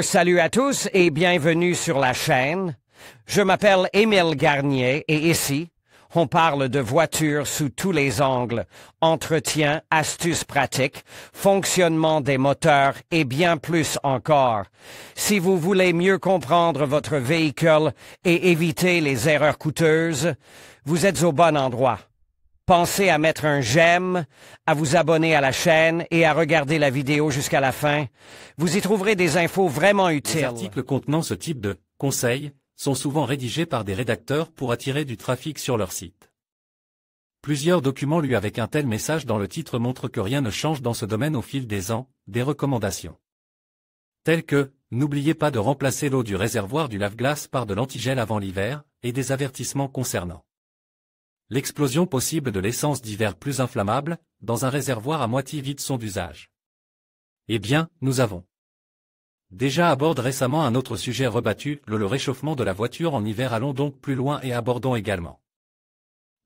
Salut à tous et bienvenue sur la chaîne. Je m'appelle Émile Garnier et ici, on parle de voitures sous tous les angles, entretien, astuces pratiques, fonctionnement des moteurs et bien plus encore. Si vous voulez mieux comprendre votre véhicule et éviter les erreurs coûteuses, vous êtes au bon endroit. Pensez à mettre un j'aime, à vous abonner à la chaîne et à regarder la vidéo jusqu'à la fin. Vous y trouverez des infos vraiment utiles. Les articles contenant ce type de conseils sont souvent rédigés par des rédacteurs pour attirer du trafic sur leur site. Plusieurs documents lus avec un tel message dans le titre montrent que rien ne change dans ce domaine au fil des ans, des recommandations telles que « N'oubliez pas de remplacer l'eau du réservoir du lave-glace par de l'antigel avant l'hiver » et des avertissements concernant l'explosion possible de l'essence d'hiver plus inflammable, dans un réservoir à moitié vide sont d'usage. Eh bien, nous avons déjà abordé récemment un autre sujet rebattu, le réchauffement de la voiture en hiver. Allons donc plus loin et abordons également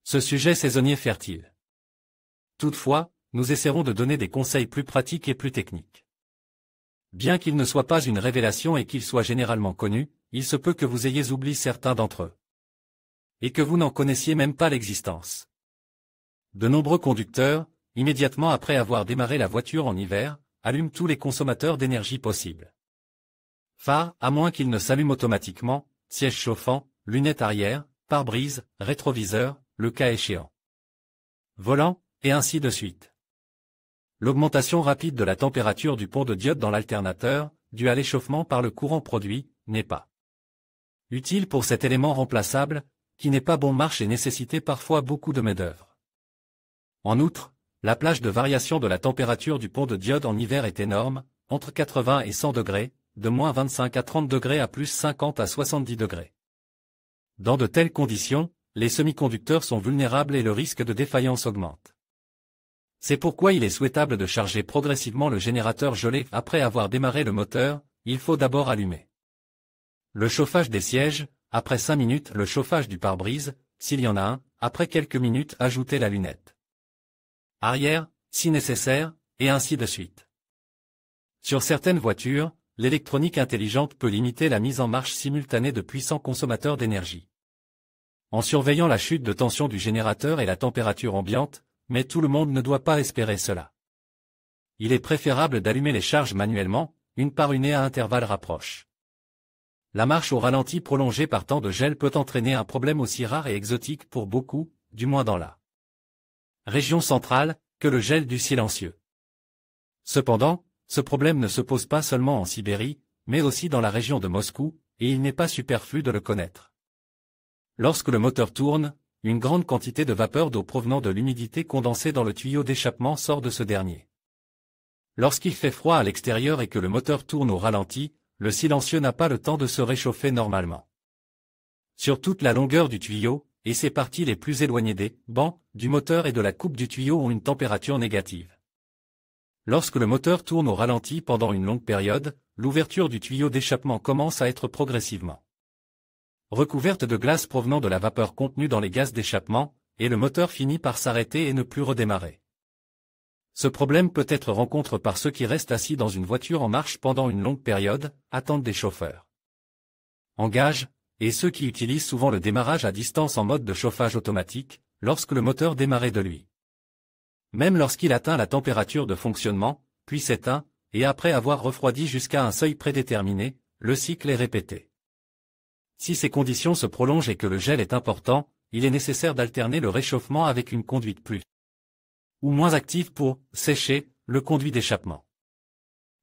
ce sujet saisonnier fertile. Toutefois, nous essaierons de donner des conseils plus pratiques et plus techniques. Bien qu'il ne soit pas une révélation et qu'il soit généralement connu, il se peut que vous ayez oublié certains d'entre eux et que vous n'en connaissiez même pas l'existence. De nombreux conducteurs, immédiatement après avoir démarré la voiture en hiver, allument tous les consommateurs d'énergie possibles. Phare, à moins qu'ils ne s'allument automatiquement, siège chauffant, lunettes arrière, pare-brise, rétroviseur, le cas échéant, volant, et ainsi de suite. L'augmentation rapide de la température du pont de diode dans l'alternateur, due à l'échauffement par le courant produit, n'est pas utile pour cet élément remplaçable, qui n'est pas bon marche et nécessitait parfois beaucoup de main-d'œuvre. En outre, la plage de variation de la température du pont de diode en hiver est énorme, entre 80 et 100 degrés, de moins 25 à 30 degrés à plus 50 à 70 degrés. Dans de telles conditions, les semi-conducteurs sont vulnérables et le risque de défaillance augmente. C'est pourquoi il est souhaitable de charger progressivement le générateur gelé. Après avoir démarré le moteur, il faut d'abord allumer le chauffage des sièges, après 5 minutes le chauffage du pare-brise, s'il y en a un, après quelques minutes ajoutez la lunette arrière, si nécessaire, et ainsi de suite. Sur certaines voitures, l'électronique intelligente peut limiter la mise en marche simultanée de puissants consommateurs d'énergie, en surveillant la chute de tension du générateur et la température ambiante, mais tout le monde ne doit pas espérer cela. Il est préférable d'allumer les charges manuellement, une par une et à intervalles rapproches. La marche au ralenti prolongée par temps de gel peut entraîner un problème aussi rare et exotique pour beaucoup, du moins dans la région centrale, que le gel du silencieux. Cependant, ce problème ne se pose pas seulement en Sibérie, mais aussi dans la région de Moscou, et il n'est pas superflu de le connaître. Lorsque le moteur tourne, une grande quantité de vapeur d'eau provenant de l'humidité condensée dans le tuyau d'échappement sort de ce dernier. Lorsqu'il fait froid à l'extérieur et que le moteur tourne au ralenti, le silencieux n'a pas le temps de se réchauffer normalement. Sur toute la longueur du tuyau, et ses parties les plus éloignées des bancs, du moteur et de la coupe du tuyau ont une température négative. Lorsque le moteur tourne au ralenti pendant une longue période, l'ouverture du tuyau d'échappement commence à être progressivement recouverte de glace provenant de la vapeur contenue dans les gaz d'échappement, et le moteur finit par s'arrêter et ne plus redémarrer. Ce problème peut être rencontré par ceux qui restent assis dans une voiture en marche pendant une longue période, attendent des chauffeurs en gage, et ceux qui utilisent souvent le démarrage à distance en mode de chauffage automatique, lorsque le moteur démarre de lui. Même lorsqu'il atteint la température de fonctionnement, puis s'éteint, et après avoir refroidi jusqu'à un seuil prédéterminé, le cycle est répété. Si ces conditions se prolongent et que le gel est important, il est nécessaire d'alterner le réchauffement avec une conduite plus ou moins active pour sécher le conduit d'échappement.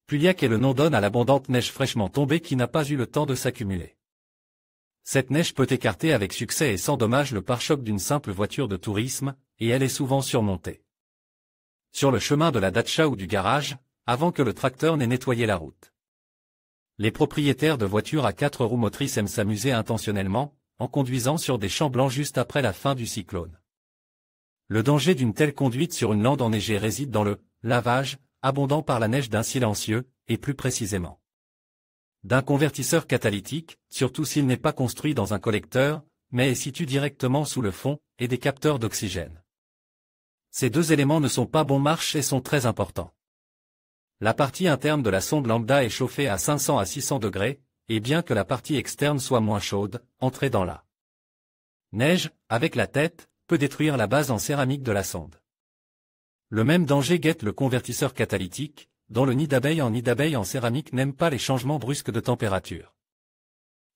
Pluiac est le nom donne à l'abondante neige fraîchement tombée qui n'a pas eu le temps de s'accumuler. Cette neige peut écarter avec succès et sans dommage le pare-choc d'une simple voiture de tourisme, et elle est souvent surmontée sur le chemin de la datcha ou du garage, avant que le tracteur n'ait nettoyé la route. Les propriétaires de voitures à 4 roues motrices aiment s'amuser intentionnellement, en conduisant sur des champs blancs juste après la fin du cyclone. Le danger d'une telle conduite sur une lande enneigée réside dans le lavage, abondant par la neige d'un silencieux, et plus précisément d'un convertisseur catalytique, surtout s'il n'est pas construit dans un collecteur, mais est situé directement sous le fond, et des capteurs d'oxygène. Ces deux éléments ne sont pas bon marche et sont très importants. La partie interne de la sonde lambda est chauffée à 500 à 600 degrés, et bien que la partie externe soit moins chaude, entrer dans la neige, avec la tête, peut détruire la base en céramique de la sonde. Le même danger guette le convertisseur catalytique, dont le nid d'abeille en céramique n'aime pas les changements brusques de température.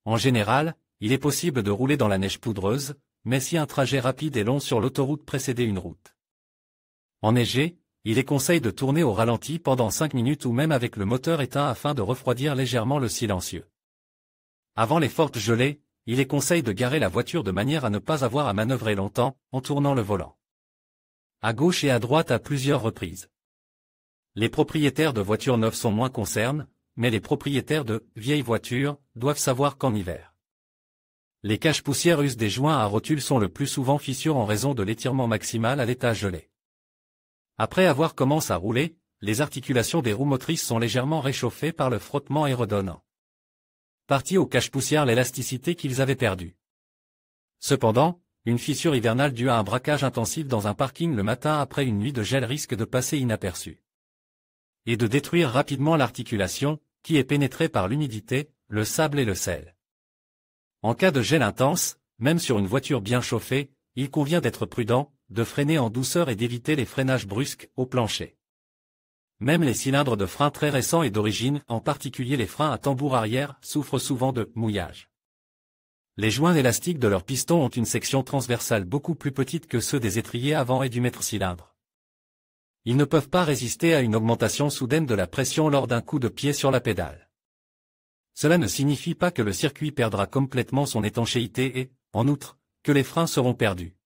En général, il est possible de rouler dans la neige poudreuse, mais si un trajet rapide et long sur l'autoroute précédait une route enneigée, il est conseil de tourner au ralenti pendant 5 minutes ou même avec le moteur éteint afin de refroidir légèrement le silencieux. Avant les fortes gelées, il est conseil de garer la voiture de manière à ne pas avoir à manœuvrer longtemps, en tournant le volant à gauche et à droite à plusieurs reprises. Les propriétaires de voitures neuves sont moins concernés, mais les propriétaires de vieilles voitures doivent savoir qu'en hiver, les caches-poussières usent des joints à rotules sont le plus souvent fissures en raison de l'étirement maximal à l'état gelé. Après avoir commencé à rouler, les articulations des roues motrices sont légèrement réchauffées par le frottement et redonnant partie aux caches-poussières l'élasticité qu'ils avaient perdue. Cependant, une fissure hivernale due à un braquage intensif dans un parking le matin après une nuit de gel risque de passer inaperçue et de détruire rapidement l'articulation, qui est pénétrée par l'humidité, le sable et le sel. En cas de gel intense, même sur une voiture bien chauffée, il convient d'être prudent, de freiner en douceur et d'éviter les freinages brusques au plancher. Même les cylindres de frein très récents et d'origine, en particulier les freins à tambour arrière, souffrent souvent de mouillage. Les joints élastiques de leurs pistons ont une section transversale beaucoup plus petite que ceux des étriers avant et du maître-cylindre. Ils ne peuvent pas résister à une augmentation soudaine de la pression lors d'un coup de pied sur la pédale. Cela ne signifie pas que le circuit perdra complètement son étanchéité et, en outre, que les freins seront perdus.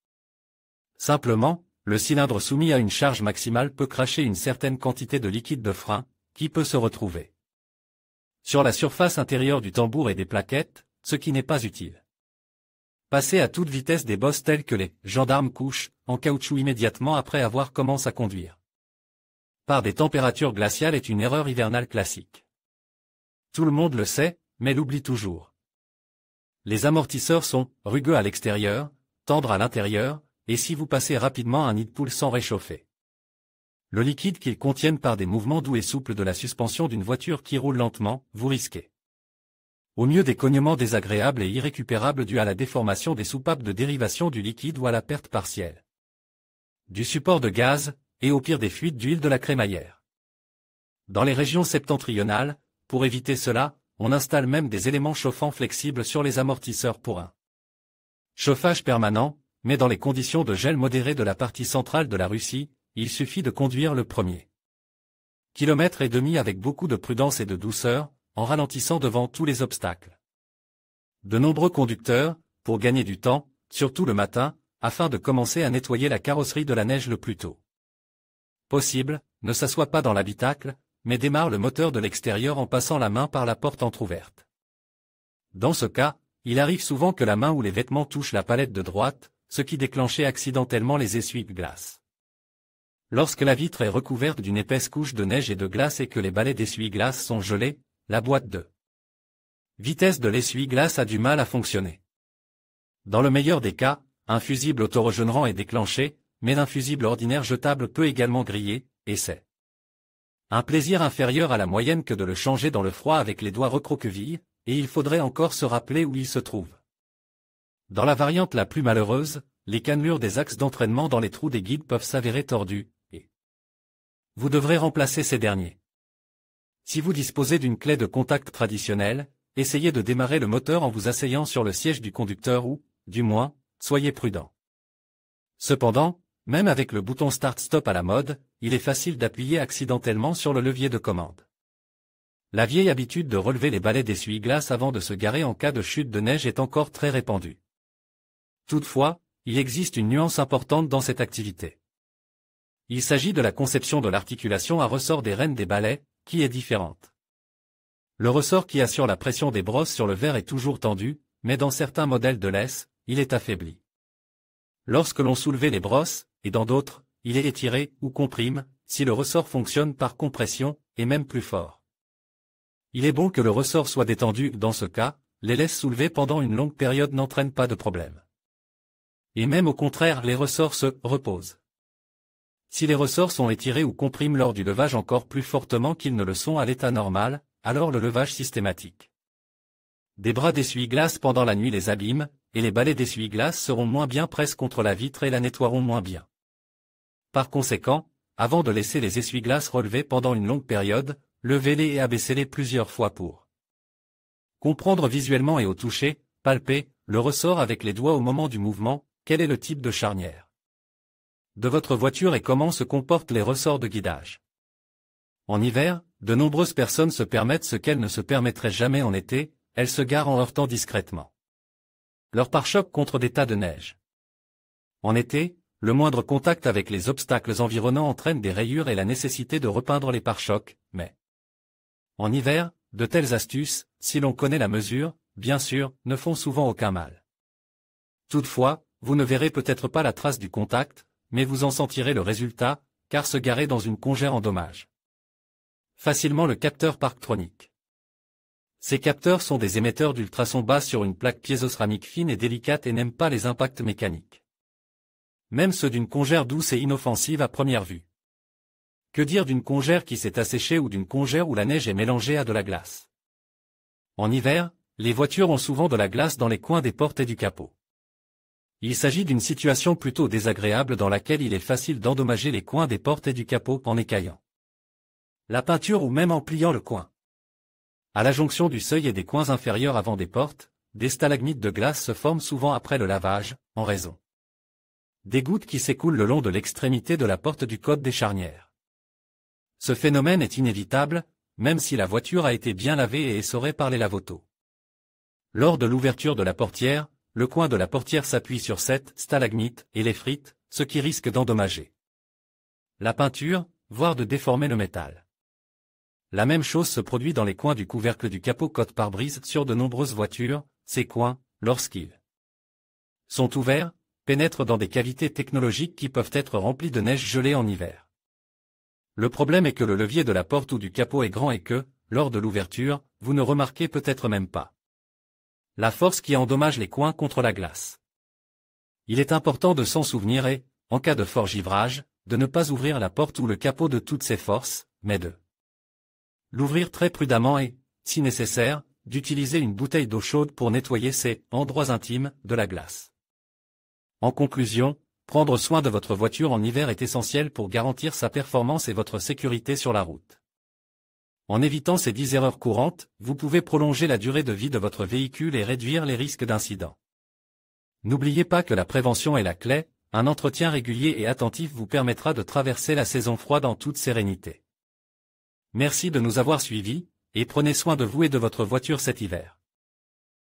Simplement, le cylindre soumis à une charge maximale peut cracher une certaine quantité de liquide de frein, qui peut se retrouver sur la surface intérieure du tambour et des plaquettes, ce qui n'est pas utile. Passer à toute vitesse des bosses telles que les gendarmes couchent en caoutchouc immédiatement après avoir commencé à conduire par des températures glaciales est une erreur hivernale classique. Tout le monde le sait, mais l'oublie toujours. Les amortisseurs sont rugueux à l'extérieur, tendres à l'intérieur, et si vous passez rapidement un nid de poule sans réchauffer le liquide qu'ils contiennent par des mouvements doux et souples de la suspension d'une voiture qui roule lentement, vous risquez au mieux des cognements désagréables et irrécupérables dus à la déformation des soupapes de dérivation du liquide ou à la perte partielle du support de gaz, et au pire des fuites d'huile de la crémaillère. Dans les régions septentrionales, pour éviter cela, on installe même des éléments chauffants flexibles sur les amortisseurs pour un chauffage permanent, mais dans les conditions de gel modéré de la partie centrale de la Russie, il suffit de conduire le premier kilomètre et demi avec beaucoup de prudence et de douceur, en ralentissant devant tous les obstacles. De nombreux conducteurs, pour gagner du temps, surtout le matin, afin de commencer à nettoyer la carrosserie de la neige le plus tôt possible, ne s'assoient pas dans l'habitacle, mais démarrent le moteur de l'extérieur en passant la main par la porte entr'ouverte. Dans ce cas, il arrive souvent que la main ou les vêtements touchent la palette de droite, ce qui déclenchait accidentellement les essuie-glaces. Lorsque la vitre est recouverte d'une épaisse couche de neige et de glace et que les balais d'essuie-glace sont gelés, la boîte de vitesse de l'essuie-glace a du mal à fonctionner. Dans le meilleur des cas, un fusible auto-régénérant est déclenché, mais un fusible ordinaire jetable peut également griller, et c'est un plaisir inférieur à la moyenne que de le changer dans le froid avec les doigts recroquevillés, et il faudrait encore se rappeler où il se trouve. Dans la variante la plus malheureuse, les cannelures des axes d'entraînement dans les trous des guides peuvent s'avérer tordus, et vous devrez remplacer ces derniers. Si vous disposez d'une clé de contact traditionnelle, essayez de démarrer le moteur en vous asseyant sur le siège du conducteur ou, du moins, soyez prudent. Cependant, même avec le bouton Start-Stop à la mode, il est facile d'appuyer accidentellement sur le levier de commande. La vieille habitude de relever les balais d'essuie-glace avant de se garer en cas de chute de neige est encore très répandue. Toutefois, il existe une nuance importante dans cette activité. Il s'agit de la conception de l'articulation à ressort des rênes des balais, qui est différente. Le ressort qui assure la pression des brosses sur le verre est toujours tendu, mais dans certains modèles de laisse, il est affaibli. Lorsque l'on soulève les brosses, et dans d'autres, il est étiré ou comprime, si le ressort fonctionne par compression, et même plus fort. Il est bon que le ressort soit détendu, dans ce cas, les laisses soulevées pendant une longue période n'entraînent pas de problème. Et même au contraire les ressorts se reposent. Si les ressorts sont étirés ou compriment lors du levage encore plus fortement qu'ils ne le sont à l'état normal, alors le levage systématique. Des bras d'essuie-glace pendant la nuit les abîment, et les balais d'essuie-glace seront moins bien presses contre la vitre et la nettoieront moins bien. Par conséquent, avant de laisser les essuie-glaces relevés pendant une longue période, levez-les et abaissez-les plusieurs fois pour comprendre visuellement et au toucher, palper, le ressort avec les doigts au moment du mouvement, quel est le type de charnière de votre voiture et comment se comportent les ressorts de guidage. En hiver, de nombreuses personnes se permettent ce qu'elles ne se permettraient jamais en été, elles se garent en heurtant discrètement leur pare-choc contre des tas de neige. En été, le moindre contact avec les obstacles environnants entraîne des rayures et la nécessité de repeindre les pare-chocs, mais en hiver, de telles astuces, si l'on connaît la mesure, bien sûr, ne font souvent aucun mal. Toutefois, vous ne verrez peut-être pas la trace du contact, mais vous en sentirez le résultat, car se garer dans une congère endommage facilement le capteur Parktronic. Ces capteurs sont des émetteurs d'ultrasons bas sur une plaque piézocéramique fine et délicate et n'aiment pas les impacts mécaniques. Même ceux d'une congère douce et inoffensive à première vue. Que dire d'une congère qui s'est asséchée ou d'une congère où la neige est mélangée à de la glace? En hiver, les voitures ont souvent de la glace dans les coins des portes et du capot. Il s'agit d'une situation plutôt désagréable dans laquelle il est facile d'endommager les coins des portes et du capot en écaillant la peinture ou même en pliant le coin. À la jonction du seuil et des coins inférieurs avant des portes, des stalagmites de glace se forment souvent après le lavage, en raison des gouttes qui s'écoulent le long de l'extrémité de la porte du côte des charnières. Ce phénomène est inévitable, même si la voiture a été bien lavée et essorée par les lave-autos. Lors de l'ouverture de la portière, le coin de la portière s'appuie sur cette stalagmite et l'effrite, ce qui risque d'endommager la peinture, voire de déformer le métal. La même chose se produit dans les coins du couvercle du capot côte pare-brise sur de nombreuses voitures, ces coins, lorsqu'ils sont ouverts, pénètrent dans des cavités technologiques qui peuvent être remplies de neige gelée en hiver. Le problème est que le levier de la porte ou du capot est grand et que, lors de l'ouverture, vous ne remarquez peut-être même pas la force qui endommage les coins contre la glace. Il est important de s'en souvenir et, en cas de fort givrage, de ne pas ouvrir la porte ou le capot de toutes ses forces, mais de l'ouvrir très prudemment et, si nécessaire, d'utiliser une bouteille d'eau chaude pour nettoyer ces endroits intimes de la glace. En conclusion, prendre soin de votre voiture en hiver est essentiel pour garantir sa performance et votre sécurité sur la route. En évitant ces 10 erreurs courantes, vous pouvez prolonger la durée de vie de votre véhicule et réduire les risques d'incidents. N'oubliez pas que la prévention est la clé, un entretien régulier et attentif vous permettra de traverser la saison froide en toute sérénité. Merci de nous avoir suivis, et prenez soin de vous et de votre voiture cet hiver.